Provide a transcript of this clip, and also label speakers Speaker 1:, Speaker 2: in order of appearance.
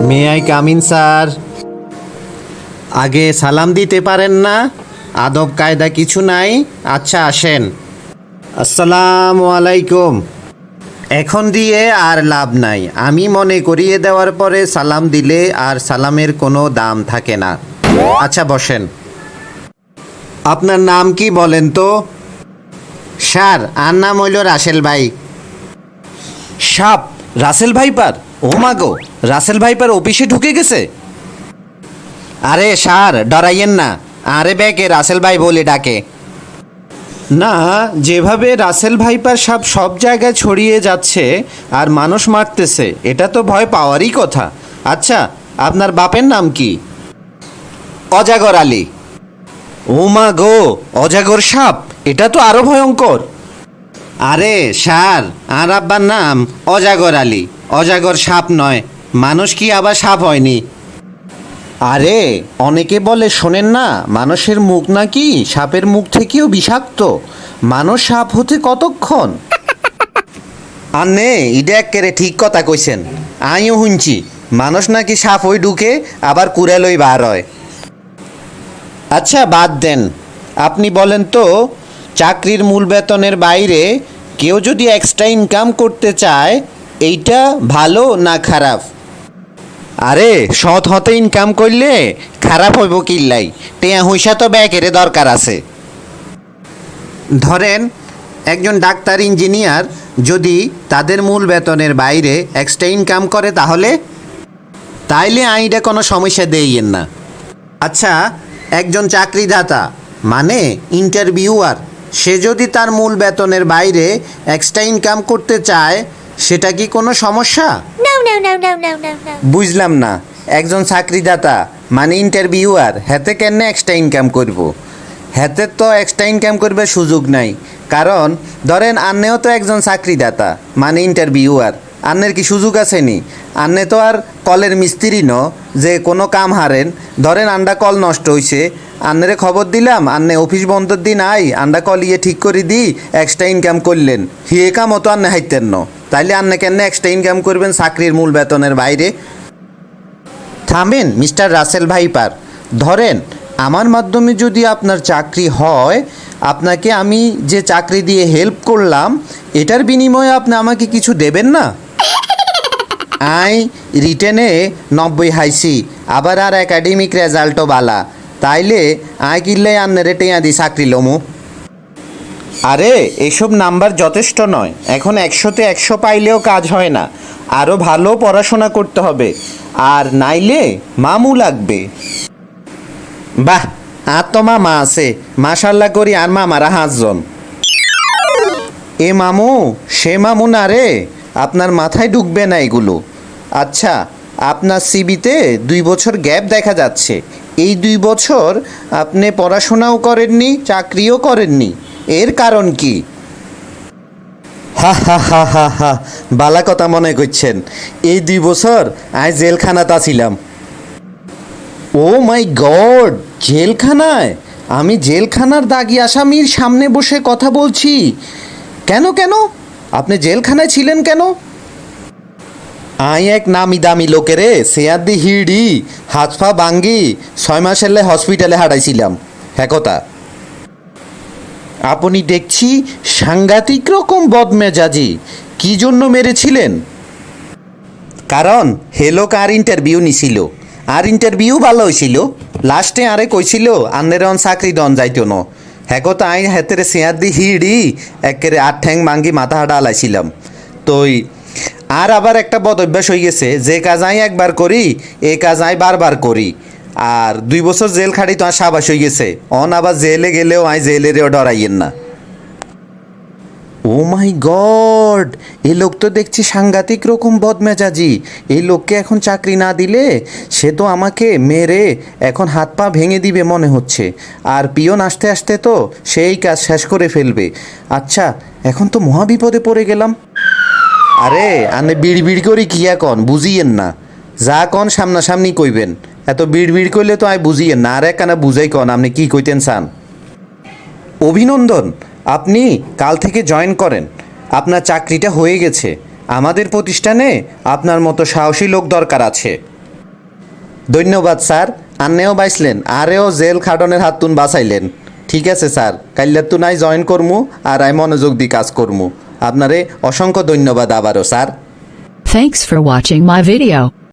Speaker 1: May I come in sir? আগে সালাম দিতে পারেন না? আদব কায়দা কিছু নাই? আচ্ছা আসেন। আসসালামু আলাইকুম। এখন দিয়ে আর লাভ নাই, আমি মনে করিয়ে দেওয়ার পরে সালাম দিলে আর সালামের কোনো দাম থাকে না। আচ্ছা বসেন। আপনার নাম কি বলেন তো? স্যার আর নাম হইল রাসেল ভাই।
Speaker 2: সাপ? Russell viper? ও মাগো, রাসেল ভাইপার অফিসে ঢুকে গেছে?
Speaker 1: আরে স্যার ডরাইয়েন না, আরে ব্যাকে রাসেল ভাই বলে ডাকে। না, যেভাবে রাসেল ভাইপার সাপ সব জায়গায় ছড়িয়ে যাচ্ছে আর মানুষ মারতেছে, এটা তো ভয় পাওয়ারই কথা। আচ্ছা আপনার বাপের নাম কি?
Speaker 2: অজাগর আলী। ও মা গো, অজাগর সাপ? এটা তো আরো ভয়ঙ্কর।
Speaker 1: আরে স্যার, আর আব্বার নাম অজাগর আলী, অজাগর সাপ নয়। মানুষ কি আবার সাপ হয়নি? আরে অনেকে বলে শোনেন না, মানুষের মুখ নাকি সাপের মুখ থেকেও বিষাক্ত। মানুষ সাপ হতে কতক্ষণ? আর নে ইডে একেরে ঠিক কথা কইছেন। আমিও শুনছি মানুষ নাকি সাপ হই ঢুকে আবার কুড়ালই বার হয়। আচ্ছা বাদ দেন, আপনি বলেন তো, চাকরির মূল বেতনের বাইরে কেউ যদি এক্সট্রা ইনকাম করতে চায়, এইটা ভালো না খারাপ? আরে সৎ হতে ইনকাম করলে খারাপ হইব কিল্লাই? টেয়া হইসা তো ব্যাকেরে দরকার আছে। ধরেন একজন ডাক্তার ইঞ্জিনিয়ার যদি তাদের মূল বেতনের বাইরে এক্সট্রা ইনকাম করে তাইলে আইনটা কোনো সমস্যা দেইয়েন না। আচ্ছা একজন চাকরিদাতা মানে ইন্টারভিউয়ার, সে যদি তার মূল বেতনের বাইরে এক্সট্রা ইনকাম করতে চায়, সেটা কি কোনো সমস্যা?
Speaker 3: No, no, no, no, no, no, no.
Speaker 1: বুঝলাম না, একজন চাকরিদাতা মানে ইন্টারভিউয়ার হাতে কেন এক্সট্রা ইনকাম করব? হাতে তো এক্সট্রা ইনকাম করবে সুযোগ নাই, কারণ ধরেন আন্নেও তো একজন চাকরিদাতা মানে ইন্টারভিউয়ার, আন্নের কি সুযোগ আছে নি? আন্নে তো আর কলের মিস্ত্রি ন যে কোনো কাম হারেন। ধরেন আন্ডা কল নষ্ট হইছে, আন্নারে খবর দিলাম, আন্নে অফিস বন্ধর দিন আন্ডা কল ইয়ে ঠিক করে দিই, এক্সট্রা ইনকাম করলেন, হিয়ে কামও তো আন্নে হাইতেন ন, তাইলে আন্নে কেন এক্সট্রা ইনকাম করবেন চাকরির মূল বেতনের বাইরে? থামেন মিস্টার রাসেল ভাইপার, ধরেন আমার মাধ্যমে যদি আপনার চাকরি হয়, আপনাকে আমি যে চাকরি দিয়ে হেল্প করলাম, এটার বিনিময়ে আপনি আমাকে কিছু দেবেন না? আই রিটেনে 90 হাইছি, আবার আর একাডেমিক রেজাল্টও বালা, তাইলে আই কিনলে আন্নারে টেয়া দি চাকরি লমু। আরে এসব নাম্বার যথেষ্ট নয়, এখন 100-তে 100 পাইলেও কাজ হয় না, আরও ভালো পড়াশোনা করতে হবে, আর নাইলে মামু লাগবে। বাহ, আর তো মামা আছে, মাশাল্লাহ করি, আর মামারা 5 জন। এ মামু সে মামু না রে, আপনার মাথায় ঢুকবে না এগুলো। আচ্ছা আপনার সিবিতে 2 বছর গ্যাপ দেখা যাচ্ছে, এই 2 বছর আপনি পড়াশোনাও করেননি, চাকরিও করেননি, এর কারণ কি? হা হা হা হা হা, বালা কথা মনে করছেন? এই 2 বছর আমি জেলখানাতে ছিলাম। ও মাই গড, জেলখানায়? আমি জেলখানার দাগি আসামির সামনে বসে কথা বলছি। কেন কেন আপনি জেলখানায় ছিলেন কেন? এক নামি দামি লোকেরে সেয়ার দি হিড়ি হাত পা ভাঙ্গি 6 মাসের হসপিটালে হাঁটাইছিলাম। হ্যাঁ কথা। আপনি দেখছি সাংঘাতিক রকম বদমেজাজি, কি জন্য মেরেছিলেন? কারণ হেলোক আর ইন্টারভিউ নিছিল, আর ইন্টারভিউ ভালো হয়েছিল, লাস্টে আরে কইছিল আন্নের অন চাকরি দন যাইতো ন। হ্যাঁ কথা, আই হেতেরে চেয়ার দি হিড়ি একেরে 8 ঠ্যাং ভাঙ্গি মাথা হাঁটা আলাইছিলাম। তোই আর আবার একটা বদ অভ্যাস হয়ে গেছে, যে কাজ আমি একবার করি এ কাজ আমি বারবার করি, আর 2 বছর জেল খাটি তো আর সাবাস হয়ে গেছে, অন আবার জেলে গেলেও আমি জেলেরও ডরাইয়েন না। ও মাই গড, এই লোক তো দেখছি সাংঘাতিক রকম বদমেজাজি। এই লোককে এখন চাকরি না দিলে সে তো আমাকে মেরে এখন হাত পা ভেঙে দিবে মনে হচ্ছে, আর পিয়ন আসতে আসতে তো সেই কাজ শেষ করে ফেলবে। আচ্ছা এখন তো মহাবিপদে পড়ে গেলাম। আরে আনে বিড় বিড় করি কি এখন বুঝিয়েন না, যা কন সামনাসামনি কইবেন, এত বিড় বিড় করলে তো আয় বুঝিয়েন না, আর একখানা বুঝাই কন আপনি কি কইতেন চান। অভিনন্দন, আপনি কাল থেকে জয়েন করেন, আপনার চাকরিটা হয়ে গেছে। আমাদের প্রতিষ্ঠানে আপনার মতো সাহসী লোক দরকার আছে। ধন্যবাদ স্যার, আন্নেও বাইসলেন আরেও জেল খাটনের হাতুন বাঁচাইলেন। ঠিক আছে স্যার, কাইলে তো নাই জয়েন করমু আর আই মনোযোগ দিয়ে কাজ করমু। আপনারে অসংখ্য ধন্যবাদ আবারও sir.
Speaker 4: Thanks for watching my video.